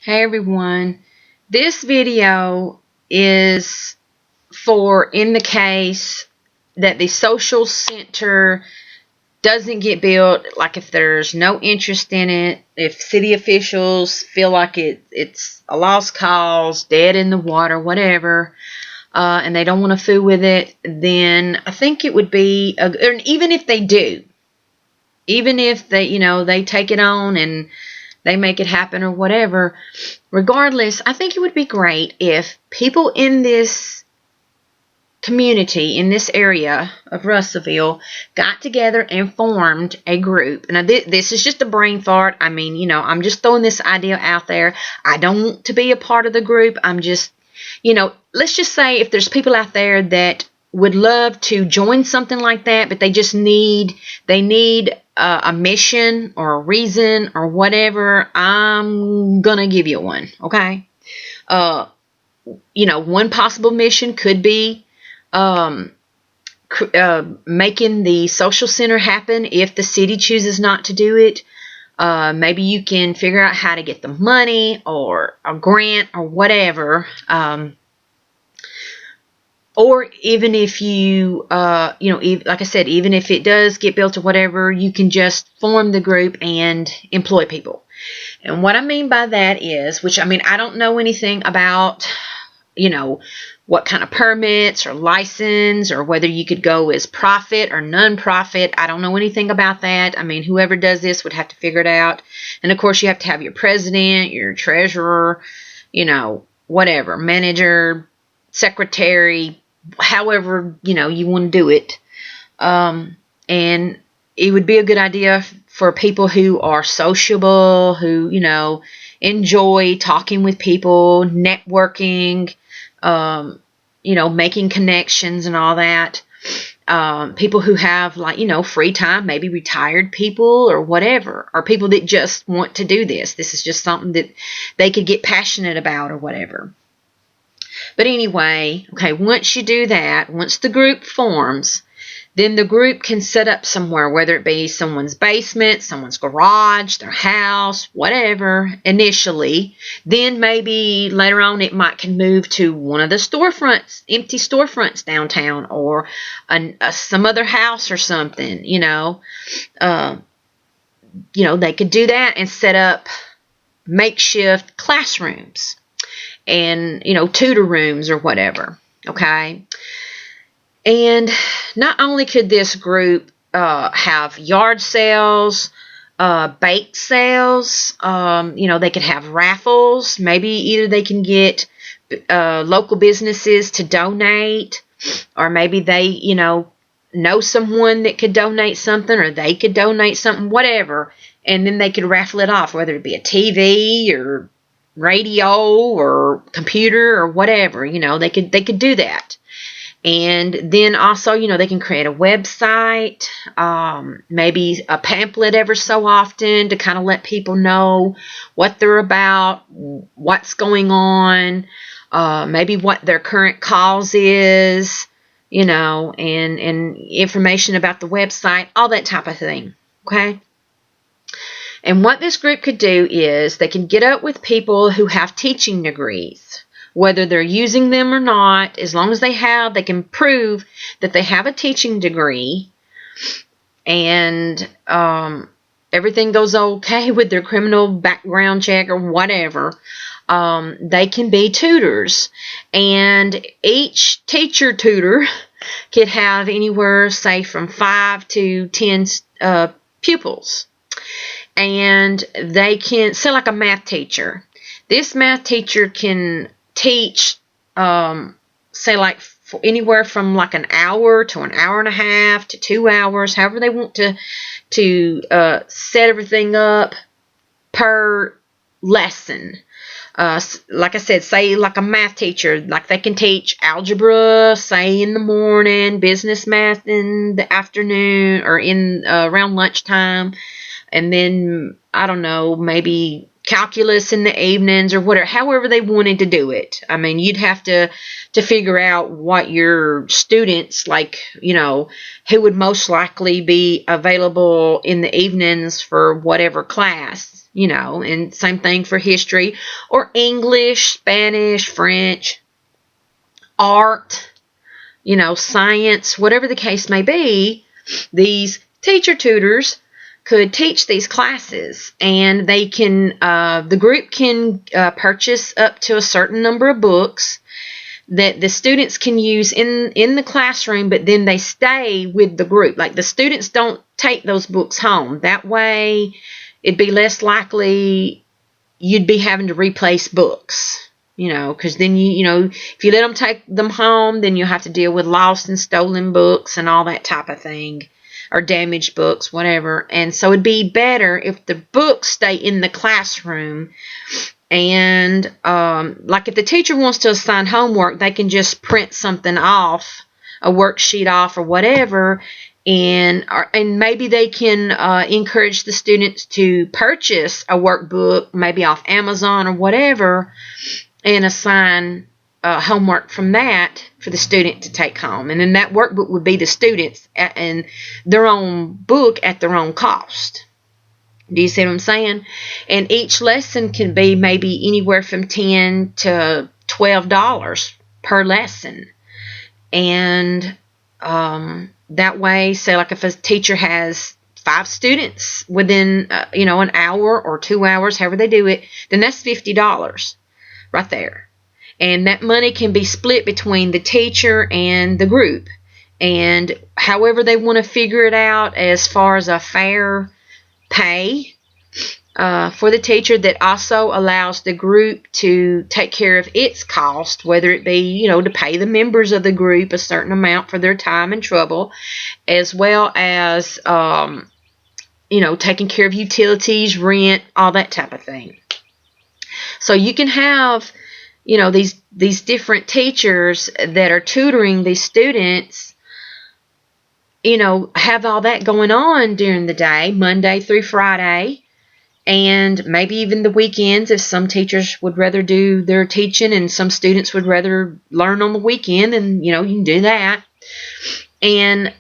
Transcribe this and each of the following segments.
Hey everyone, this video is for in the case that the social center doesn't get built, like if there's no interest in it, if city officials feel like it's a lost cause, dead in the water, whatever, and they don't want to fool with it, then I think it would be, even if they do, even if they take it on and they make it happen or whatever, regardless, I think it would be great if people in this community, in this area of Russellville, got together and formed a group. Now, this is just a brain fart. I mean, I'm just throwing this idea out there. I don't want to be a part of the group. I'm just, let's just say if there's people out there that would love to join something like that, but they need a mission or a reason or whatever, I'm gonna give you one, okay? One possible mission could be making the social center happen if the city chooses not to do it. Maybe you can figure out how to get the money or a grant or whatever. Or even if you, like I said, even if it does get built or whatever, you can just form the group and employ people. And what I mean by that is, I don't know anything about, what kind of permits or license or whether you could go as profit or non-profit. I don't know anything about that. Whoever does this would have to figure it out. And, of course, you have to have your president, your treasurer, whatever, manager, secretary, however, you want to do it. And it would be a good idea for people who are sociable, who, enjoy talking with people, networking, making connections and all that. People who have, free time, maybe retired people or whatever, or people that just want to do this. This is just something that they could get passionate about or whatever. But anyway, okay, once you do that, once the group forms, then the group can set up somewhere, whether it be someone's basement, someone's garage, their house, whatever, initially. Then maybe later on it can move to one of the storefronts, empty storefronts downtown, or some other house or something, they could do that and set up makeshift classrooms and, tutor rooms or whatever, okay? And not only could this group have yard sales, bake sales, they could have raffles. Maybe either they can get local businesses to donate, or maybe they, know someone that could donate something, or they could donate something, whatever, and then they could raffle it off, whether it be a TV or radio or computer or whatever, they could do that. And then also, they can create a website, maybe a pamphlet ever so often to kind of let people know what they're about, what's going on, maybe what their current cause is, and information about the website, all that type of thing, okay? And what this group could do is they can get up with people who have teaching degrees, whether they're using them or not. As long as they can prove that they have a teaching degree, and everything goes okay with their criminal background check or whatever, they can be tutors. And each teacher tutor could have anywhere, say, from 5 to 10 pupils. And they can, say like a math teacher. This math teacher can teach, say like anywhere from like an hour to an hour and a half to 2 hours, however they want to set everything up per lesson. Like I said, say like a math teacher, like they can teach algebra, say in the morning, business math in the afternoon or in around lunchtime. And then, I don't know, maybe calculus in the evenings or whatever, however they wanted to do it. You'd have to figure out what your students, who would most likely be available in the evenings for whatever class. and same thing for history or English, Spanish, French, art, science, whatever the case may be. These teacher tutors could teach these classes, and they can, the group can purchase up to a certain number of books that the students can use in the classroom, but then they stay with the group. Like, the students don't take those books home. That way, it'd be less likely you'd be having to replace books, because then if you let them take them home, then you'll have to deal with lost and stolen books and all that type of thing, or damaged books, whatever. And so it'd be better if the books stay in the classroom. And like if the teacher wants to assign homework, they can just print something off, a worksheet off or whatever, and maybe they can encourage the students to purchase a workbook, maybe off Amazon or whatever, and assign homework from that for the student to take home. And then that workbook would be the students and their own book at their own cost. Do you see what I'm saying? And each lesson can be maybe anywhere from $10 to $12 per lesson. And that way, say like if a teacher has 5 students within, an hour or 2 hours, however they do it, then that's $50 right there. And that money can be split between the teacher and the group. And however they want to figure it out as far as a fair pay for the teacher that also allows the group to take care of its cost, whether it be, to pay the members of the group a certain amount for their time and trouble, as well as, taking care of utilities, rent, all that type of thing. So you can have, these different teachers that are tutoring these students, have all that going on during the day, Monday through Friday, and maybe even the weekends if some teachers would rather do their teaching and some students would rather learn on the weekend, and, you can do that. And,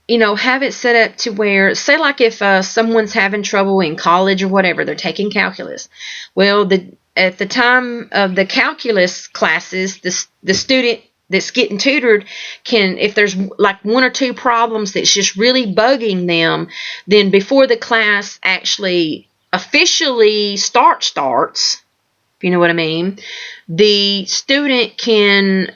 have it set up to where, say like if someone's having trouble in college or whatever, they're taking calculus. Well, at the time of the calculus classes, the student that's getting tutored can, if there's like 1 or 2 problems that's just really bugging them, then before the class actually officially starts, if you know what I mean, the student can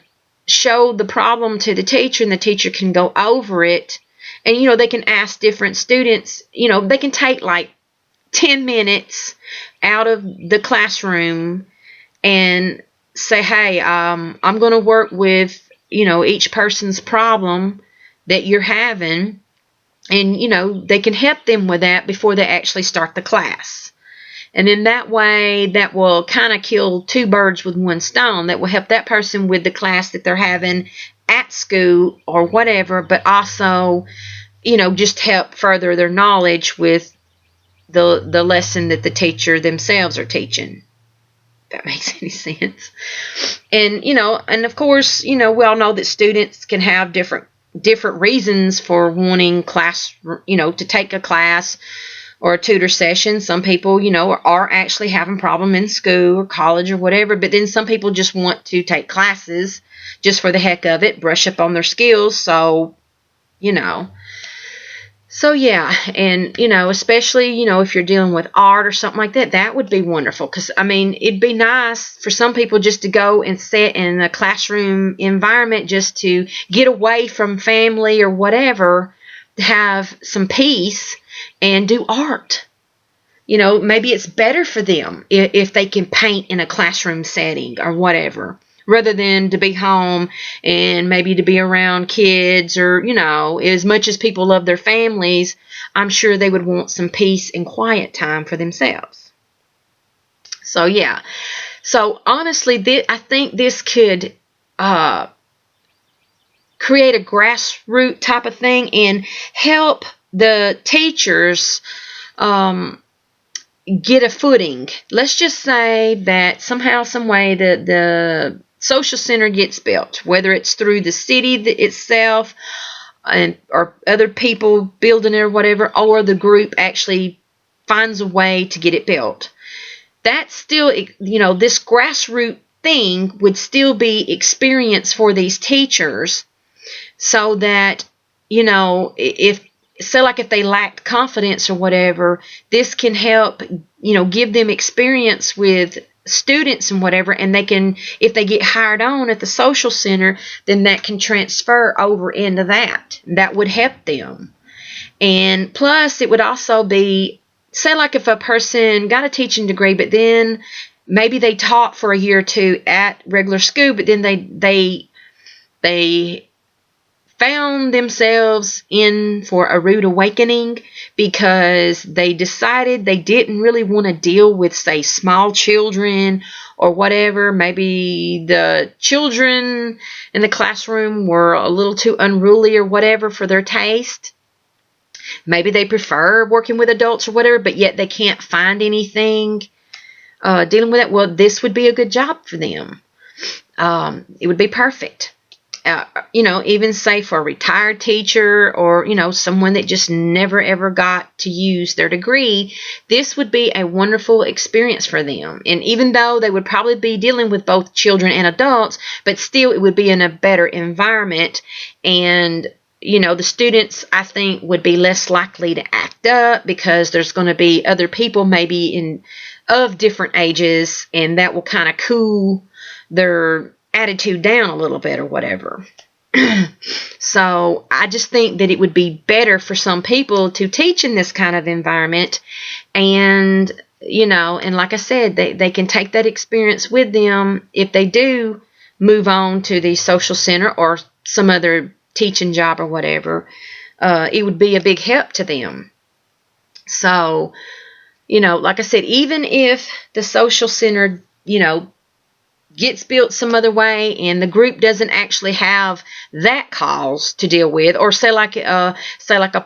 show the problem to the teacher, and the teacher can go over it. And, they can ask different students, they can take like 10 minutes out of the classroom and say, hey, I'm going to work with, each person's problem that you're having. And, they can help them with that before they actually start the class. And in that way, that will kind of kill 2 birds with 1 stone. That will help that person with the class that they're having at school or whatever, but also, just help further their knowledge with the lesson that the teacher themselves are teaching. If that makes any sense. And, and of course, we all know that students can have different reasons for wanting class, to take a class or a tutor session. Some people, are actually having problem in school or college or whatever, but then some people just want to take classes just for the heck of it, brush up on their skills. So, So, yeah, and, especially, if you're dealing with art or something like that, that would be wonderful. Because, it'd be nice for some people just to go and sit in a classroom environment just to get away from family or whatever, to have some peace and do art. Maybe it's better for them if they can paint in a classroom setting or whatever, rather than to be home and maybe to be around kids or, as much as people love their families, I'm sure they would want some peace and quiet time for themselves. So, yeah. So, honestly, I think this could create a grassroots type of thing and help the teachers get a footing. Let's just say that somehow, some way, the social center gets built, whether it's through the city itself or other people building it or whatever, or the group actually finds a way to get it built. That's still, this grassroots thing would still be experience for these teachers, so that, if they lacked confidence or whatever, this can help, give them experience with students and whatever, and they can, if they get hired on at the social center, then that can transfer over into that. That would help them. And plus, it would also be, say like if a person got a teaching degree, but then maybe they taught for a year or two at regular school, but then they found themselves in for a rude awakening because they decided they didn't really want to deal with, say, small children or whatever. Maybe the children in the classroom were a little too unruly or whatever for their taste. Maybe they prefer working with adults or whatever, but yet they can't find anything dealing with it. Well, this would be a good job for them. It would be perfect. Even say for a retired teacher or, someone that just never ever got to use their degree, this would be a wonderful experience for them. And even though they would probably be dealing with both children and adults, but still it would be in a better environment. And, the students, I think, would be less likely to act up because there's going to be other people maybe of different ages, and that will kind of cool their attitude down a little bit or whatever. So I just think that it would be better for some people to teach in this kind of environment, and and like I said, they can take that experience with them if they do move on to the social center or some other teaching job or whatever. It would be a big help to them. So like I said, even if the social center gets built some other way and the group doesn't actually have that cause to deal with, or say like a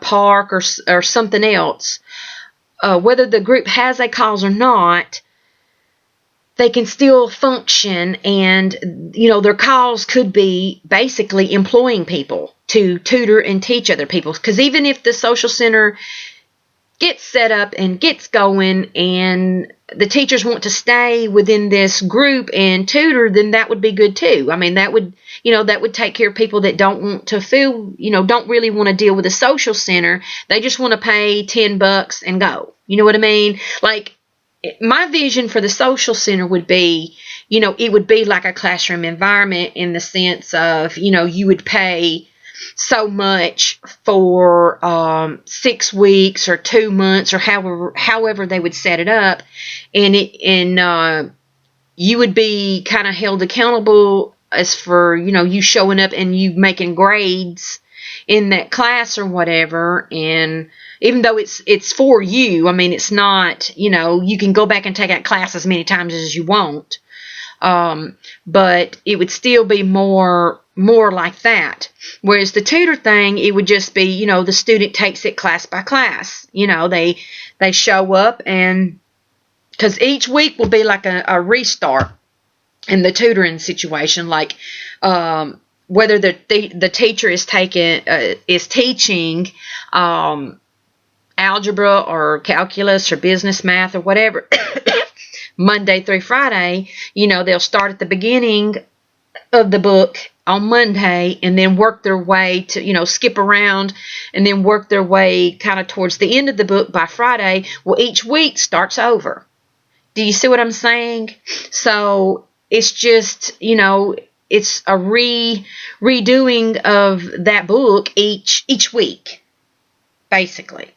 park or something else, whether the group has a cause or not, they can still function, and their cause could be basically employing people to tutor and teach other people. Because even if the social center gets set up and gets going and the teachers want to stay within this group and tutor, then that would be good too. I mean, that would take care of people that don't want to don't really want to deal with a social center. They just want to pay $10 and go. You know what I mean? Like, my vision for the social center would be, it would be like a classroom environment in the sense of, you would pay so much for 6 weeks or 2 months or however they would set it up, and you would be kind of held accountable as for you showing up and you making grades in that class or whatever. And even though it's for you, I mean, it's not, you can go back and take that class as many times as you want, but it would still be more like that. Whereas the tutor thing, it would just be, the student takes it class by class. They show up, and because each week will be like a restart in the tutoring situation, like whether the teacher is teaching algebra or calculus or business math or whatever Monday through Friday, they'll start at the beginning of the book on Monday and then work their way to, skip around and then work their way kind of towards the end of the book by Friday. Well, each week starts over. Do you see what I'm saying? So it's just, it's a redoing of that book each week, basically.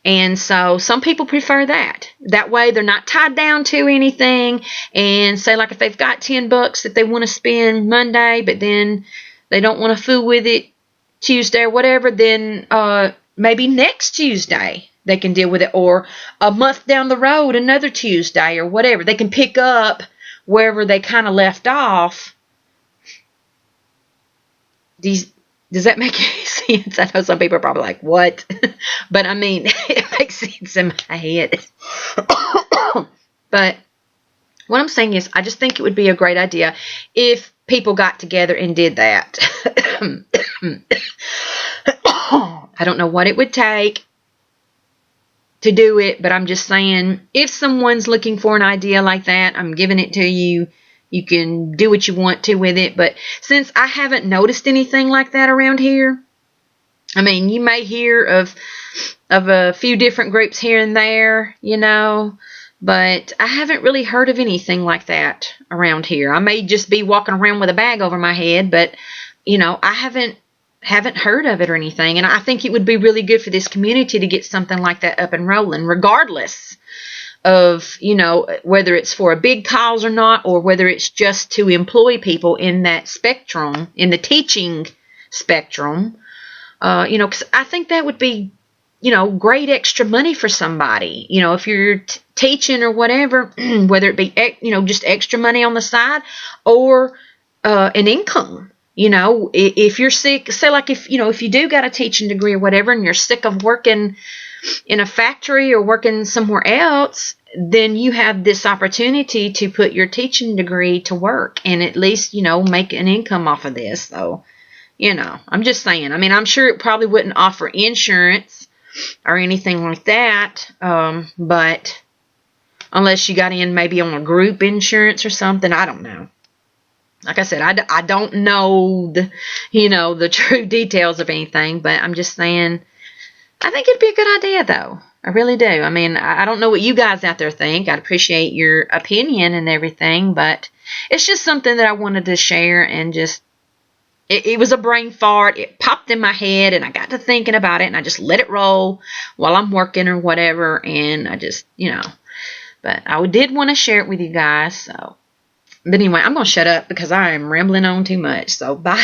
And so some people prefer that. That way they're not tied down to anything. And say like if they've got $10 that they want to spend Monday, but then they don't want to fool with it Tuesday or whatever, then maybe next Tuesday they can deal with it, or a month down the road, another Tuesday or whatever. They can pick up wherever they kind of left off. Does that make any sense? I know some people are probably like, what? But I mean, it makes sense in my head. But what I'm saying is, I just think it would be a great idea if people got together and did that. I don't know what it would take. to do it, but I'm just saying, if someone's looking for an idea like that, I'm giving it to you. You can do what you want to with it, but since I haven't noticed anything like that around here, I mean, you may hear of a few different groups here and there, but I haven't really heard of anything like that around here. I may just be walking around with a bag over my head, but I haven't heard of it or anything. And I think it would be really good for this community to get something like that up and rolling, regardless of, whether it's for a big cause or not, or whether it's just to employ people in that spectrum, in the teaching spectrum, because I think that would be, great extra money for somebody. If you're teaching or whatever, whether it be, just extra money on the side or an income. If you're sick, say like if you do got a teaching degree or whatever, and you're sick of working in a factory or working somewhere else, then you have this opportunity to put your teaching degree to work and at least, make an income off of this. So, I'm just saying, I mean, I'm sure it probably wouldn't offer insurance or anything like that. But unless you got in maybe on a group insurance or something, I don't know. Like I said, I don't know the true details of anything, but I'm just saying, I think it'd be a good idea, though. I really do. I mean, I don't know what you guys out there think. I'd appreciate your opinion and everything, but it's just something that I wanted to share, and just, it was a brain fart. It popped in my head, and I got to thinking about it, and I just let it roll while I'm working or whatever, and I just, but I did want to share it with you guys, so. But anyway, I'm going to shut up because I am rambling on too much. So, bye.